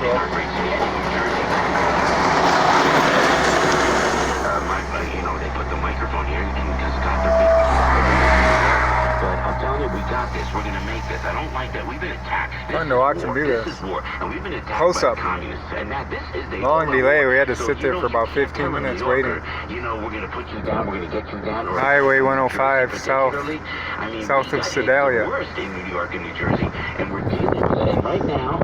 cool. They put the microphone here and just got their big. But I'm telling you, we got this. We're gonna make this. I don't like that. We've been attacked. Fun to watch them do this. This is war, and we've been attacked Close by up. the communists. And now this is the Long delay. We had to So sit if there you for don't about 15 come to minutes New York, waiting. we're gonna put you down. We're gonna get you down. Or Highway 105 south, I mean, south we of got hit Sedalia. the worst in New York and New Jersey, and we're dealing with it. And right now, I mean.